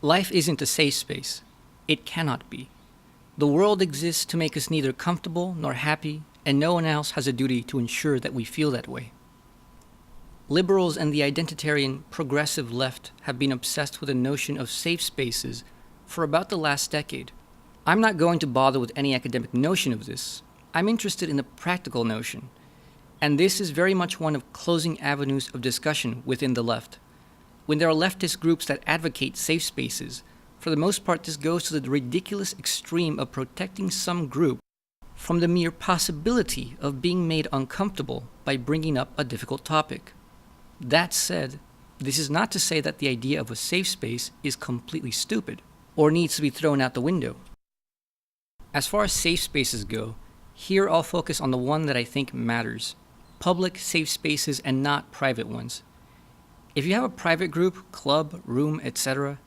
Life isn't a safe space. It cannot be. The world exists to make us neither comfortable nor happy, and no one else has a duty to ensure that we feel that way. Liberals and the identitarian progressive left have been obsessed with the notion of safe spaces for about the last decade. I'm not going to bother with any academic notion of this. I'm interested in the practical notion. And this is very much one of closing avenues of discussion within the left. When there are leftist groups that advocate safe spaces, for the most part this goes to the ridiculous extreme of protecting some group from the mere possibility of being made uncomfortable by bringing up a difficult topic. That said, this is not to say that the idea of a safe space is completely stupid or needs to be thrown out the window. As far as safe spaces go, here I'll focus on the one that I think matters: public safe spaces and not private ones. If you have a private group, club, room, etc.,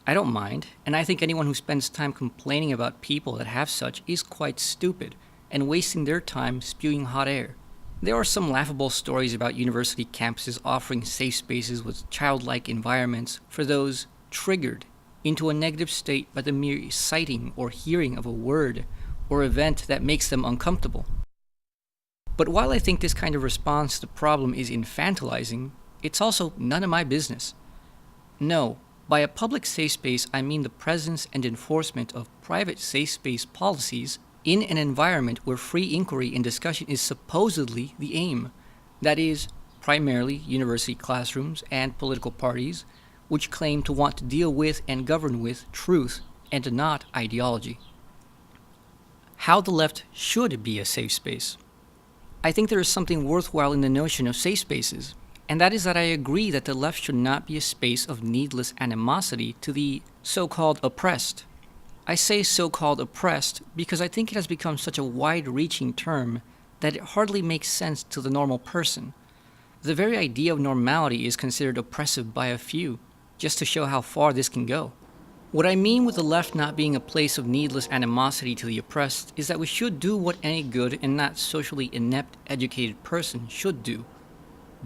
I don't mind, and I think anyone who spends time complaining about people that have such is quite stupid and wasting their time spewing hot air. There are some laughable stories about university campuses offering safe spaces with childlike environments for those triggered into a negative state by the mere sighting or hearing of a word or event that makes them uncomfortable. But while I think this kind of response to the problem is infantilizing, it's also none of my business. No, by a public safe space I mean the presence and enforcement of private safe space policies in an environment where free inquiry and discussion is supposedly the aim. That is, primarily university classrooms and political parties, which claim to want to deal with and govern with truth and not ideology. How the left should be a safe space. I think there is something worthwhile in the notion of safe spaces, and that is that I agree that the left should not be a space of needless animosity to the so-called oppressed. I say so-called oppressed because I think it has become such a wide-reaching term that it hardly makes sense to the normal person. The very idea of normality is considered oppressive by a few, just to show how far this can go. What I mean with the left not being a place of needless animosity to the oppressed is that we should do what any good and not socially inept educated person should do.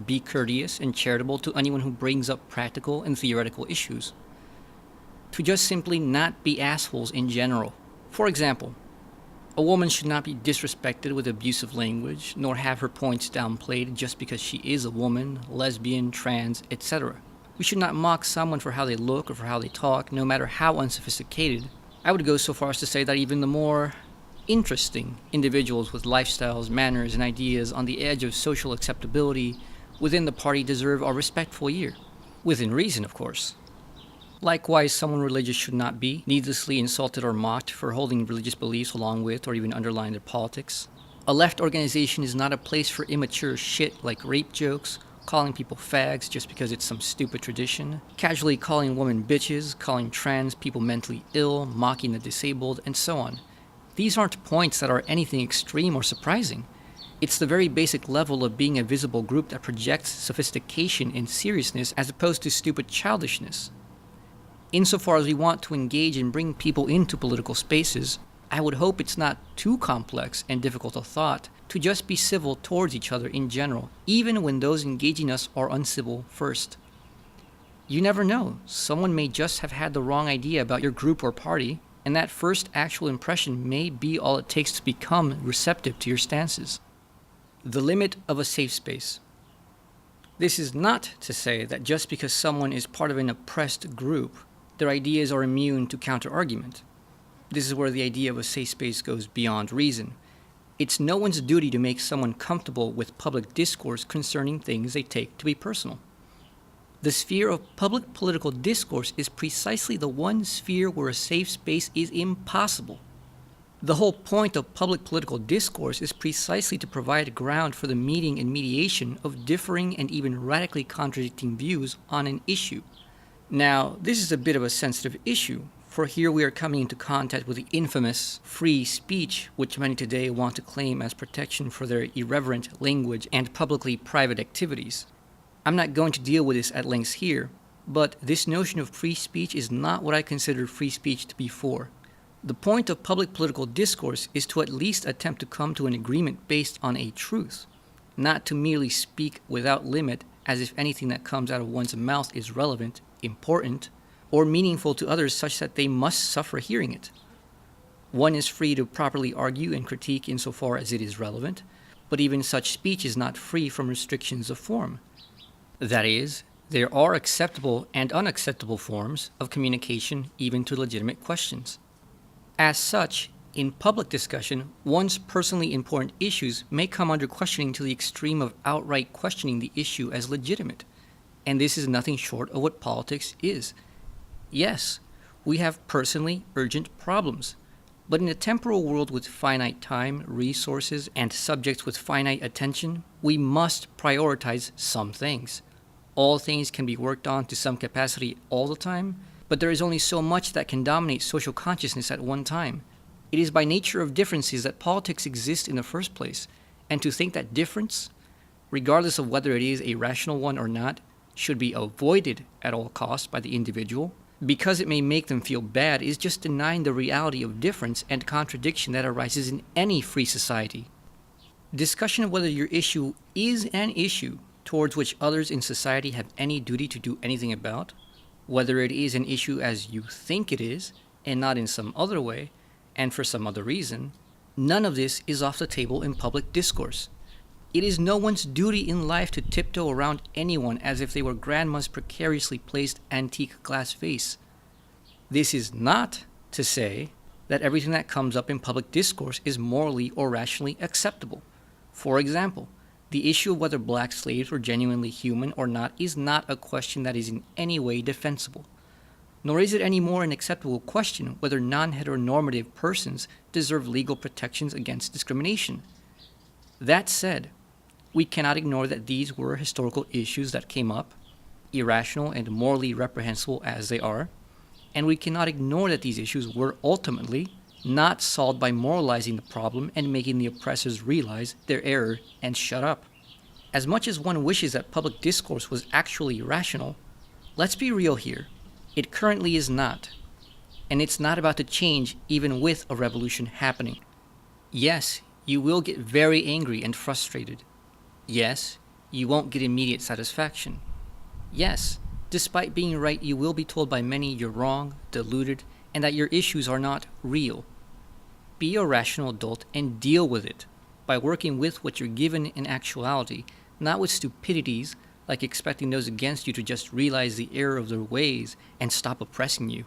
Be courteous and charitable to anyone who brings up practical and theoretical issues. To just simply not be assholes in general. For example, a woman should not be disrespected with abusive language, nor have her points downplayed just because she is a woman, lesbian, trans, etc. We should not mock someone for how they look or for how they talk, no matter how unsophisticated. I would go so far as to say that even the more interesting individuals with lifestyles, manners, and ideas on the edge of social acceptability within the party deserve our respectful ear. Within reason, of course. Likewise, someone religious should not be needlessly insulted or mocked for holding religious beliefs along with or even underlying their politics. A left organization is not a place for immature shit like rape jokes, calling people fags just because it's some stupid tradition, casually calling women bitches, calling trans people mentally ill, mocking the disabled, and so on. These aren't points that are anything extreme or surprising. It's the very basic level of being a visible group that projects sophistication and seriousness as opposed to stupid childishness. Insofar as we want to engage and bring people into political spaces, I would hope it's not too complex and difficult of thought to just be civil towards each other in general, even when those engaging us are uncivil first. You never know, someone may just have had the wrong idea about your group or party, and that first actual impression may be all it takes to become receptive to your stances. The limit of a safe space. This is not to say that just because someone is part of an oppressed group, their ideas are immune to counter-argument. This is where the idea of a safe space goes beyond reason. It's no one's duty to make someone comfortable with public discourse concerning things they take to be personal. The sphere of public political discourse is precisely the one sphere where a safe space is impossible. The whole point of public political discourse is precisely to provide a ground for the meeting and mediation of differing and even radically contradicting views on an issue. Now, this is a bit of a sensitive issue, for here we are coming into contact with the infamous free speech which many today want to claim as protection for their irreverent language and publicly private activities. I'm not going to deal with this at length here, but this notion of free speech is not what I consider free speech to be for. The point of public political discourse is to at least attempt to come to an agreement based on a truth, not to merely speak without limit as if anything that comes out of one's mouth is relevant, important, or meaningful to others such that they must suffer hearing it. One is free to properly argue and critique insofar as it is relevant, but even such speech is not free from restrictions of form. That is, there are acceptable and unacceptable forms of communication even to legitimate questions. As such, in public discussion, one's personally important issues may come under questioning to the extreme of outright questioning the issue as legitimate, and this is nothing short of what politics is. Yes, we have personally urgent problems, but in a temporal world with finite time, resources, and subjects with finite attention, we must prioritize some things. All things can be worked on to some capacity all the time, but there is only so much that can dominate social consciousness at one time. It is by nature of differences that politics exist in the first place, and to think that difference, regardless of whether it is a rational one or not, should be avoided at all costs by the individual, because it may make them feel bad, is just denying the reality of difference and contradiction that arises in any free society. Discussion of whether your issue is an issue towards which others in society have any duty to do anything about, whether it is an issue as you think it is, and not in some other way, and for some other reason, none of this is off the table in public discourse. It is no one's duty in life to tiptoe around anyone as if they were grandma's precariously placed antique glass vase. This is not to say that everything that comes up in public discourse is morally or rationally acceptable. For example, the issue of whether black slaves were genuinely human or not is not a question that is in any way defensible. Nor is it any more an acceptable question whether non-heteronormative persons deserve legal protections against discrimination. That said, we cannot ignore that these were historical issues that came up, irrational and morally reprehensible as they are, and we cannot ignore that these issues were ultimately not solved by moralizing the problem and making the oppressors realize their error and shut up. As much as one wishes that public discourse was actually rational, let's be real here. It currently is not, and it's not about to change even with a revolution happening. Yes, you will get very angry and frustrated. Yes, you won't get immediate satisfaction. Yes, despite being right, you will be told by many you're wrong, deluded, and that your issues are not real. Be a rational adult and deal with it by working with what you're given in actuality, not with stupidities like expecting those against you to just realize the error of their ways and stop oppressing you.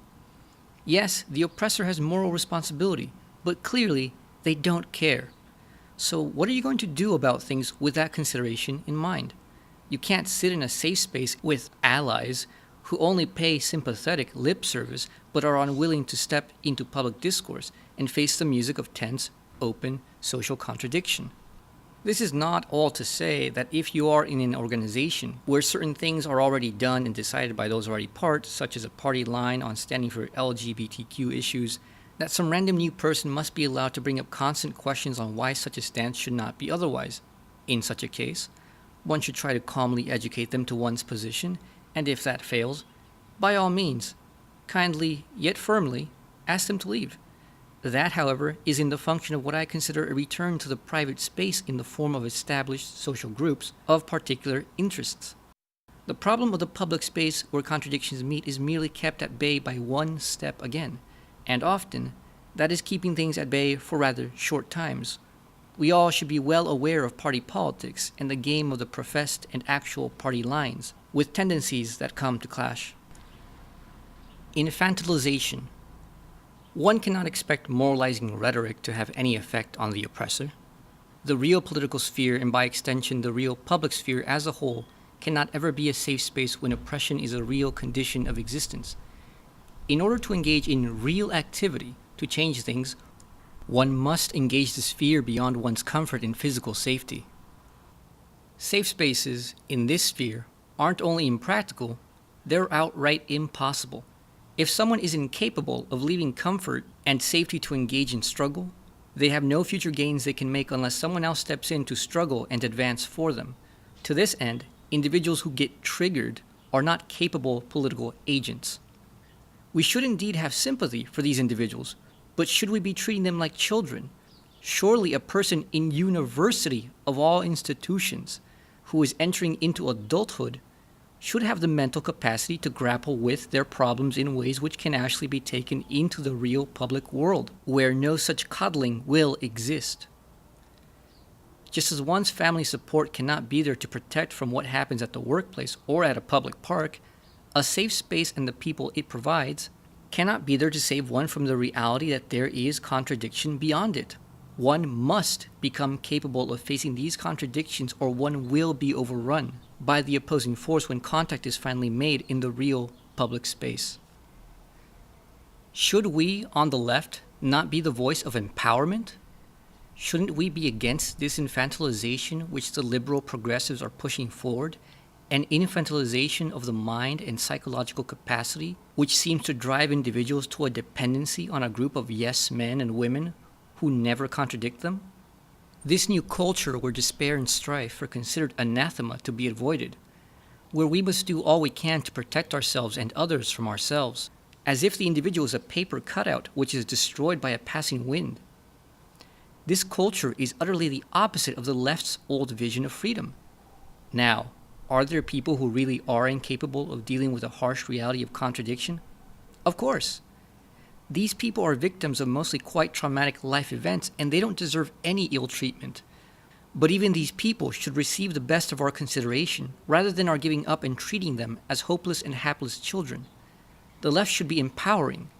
Yes, the oppressor has moral responsibility, but clearly they don't care. So what are you going to do about things with that consideration in mind? You can't sit in a safe space with allies who only pay sympathetic lip service but are unwilling to step into public discourse and face the music of tense, open social contradiction. This is not all to say that if you are in an organization where certain things are already done and decided by those already part, such as a party line on standing for LGBTQ issues, that some random new person must be allowed to bring up constant questions on why such a stance should not be otherwise. In such a case, one should try to calmly educate them to one's position, and if that fails, by all means, kindly yet firmly, ask them to leave. That, however, is in the function of what I consider a return to the private space in the form of established social groups of particular interests. The problem of the public space where contradictions meet is merely kept at bay by one step again, and often that is keeping things at bay for rather short times. We all should be well aware of party politics and the game of the professed and actual party lines, with tendencies that come to clash. Infantilization. One cannot expect moralizing rhetoric to have any effect on the oppressor. The real political sphere, and by extension the real public sphere as a whole, cannot ever be a safe space when oppression is a real condition of existence. In order to engage in real activity to change things, one must engage the sphere beyond one's comfort and physical safety. Safe spaces in this sphere aren't only impractical, they're outright impossible. If someone is incapable of leaving comfort and safety to engage in struggle, they have no future gains they can make unless someone else steps in to struggle and advance for them. To this end, individuals who get triggered are not capable political agents. We should indeed have sympathy for these individuals, but should we be treating them like children? Surely a person in university of all institutions who is entering into adulthood should have the mental capacity to grapple with their problems in ways which can actually be taken into the real public world, where no such coddling will exist. Just as one's family support cannot be there to protect from what happens at the workplace or at a public park, a safe space and the people it provides cannot be there to save one from the reality that there is contradiction beyond it. One must become capable of facing these contradictions, or one will be overrun by the opposing force when contact is finally made in the real public space. Should we, on the left, not be the voice of empowerment? Shouldn't we be against this infantilization which the liberal progressives are pushing forward, an infantilization of the mind and psychological capacity which seems to drive individuals to a dependency on a group of yes men and women who never contradict them? This new culture where despair and strife are considered anathema to be avoided, where we must do all we can to protect ourselves and others from ourselves, as if the individual is a paper cutout which is destroyed by a passing wind. This culture is utterly the opposite of the left's old vision of freedom. Now, are there people who really are incapable of dealing with the harsh reality of contradiction? Of course. These people are victims of mostly quite traumatic life events, and they don't deserve any ill treatment. But even these people should receive the best of our consideration, rather than our giving up and treating them as hopeless and hapless children. The left should be empowering.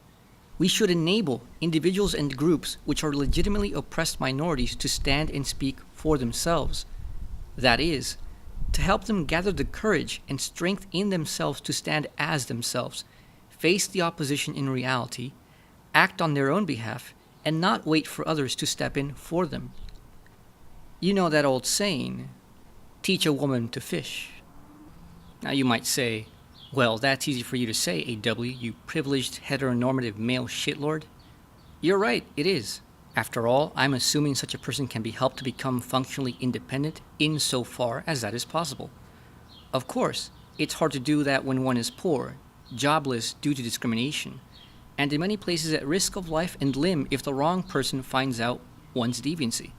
We should enable individuals and groups which are legitimately oppressed minorities to stand and speak for themselves. That is, to help them gather the courage and strength in themselves to stand as themselves, face the opposition in reality, act on their own behalf, and not wait for others to step in for them. You know that old saying, teach a woman to fish. Now you might say, well, that's easy for you to say, AW, you privileged heteronormative male shitlord. You're right, it is. After all, I'm assuming such a person can be helped to become functionally independent insofar as that is possible. Of course, it's hard to do that when one is poor, jobless due to discrimination, and in many places at risk of life and limb if the wrong person finds out one's deviancy.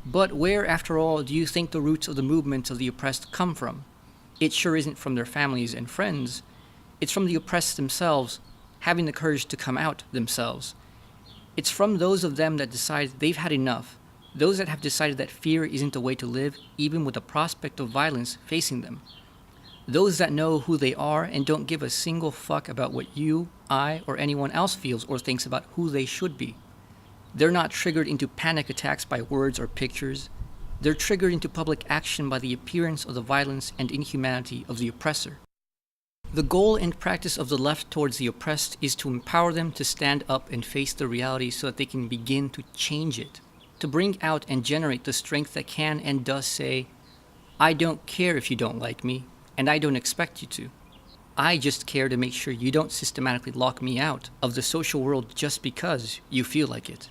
But where, after all, do you think the roots of the movements of the oppressed come from? It sure isn't from their families and friends. It's from the oppressed themselves, having the courage to come out themselves. It's from those of them that decide they've had enough, those that have decided that fear isn't a way to live, even with the prospect of violence facing them. Those that know who they are and don't give a single fuck about what you, I, or anyone else feels or thinks about who they should be. They're not triggered into panic attacks by words or pictures. They're triggered into public action by the appearance of the violence and inhumanity of the oppressor. The goal and practice of the left towards the oppressed is to empower them to stand up and face the reality so that they can begin to change it, to bring out and generate the strength that can and does say, I don't care if you don't like me, and I don't expect you to. I just care to make sure you don't systematically lock me out of the social world just because you feel like it.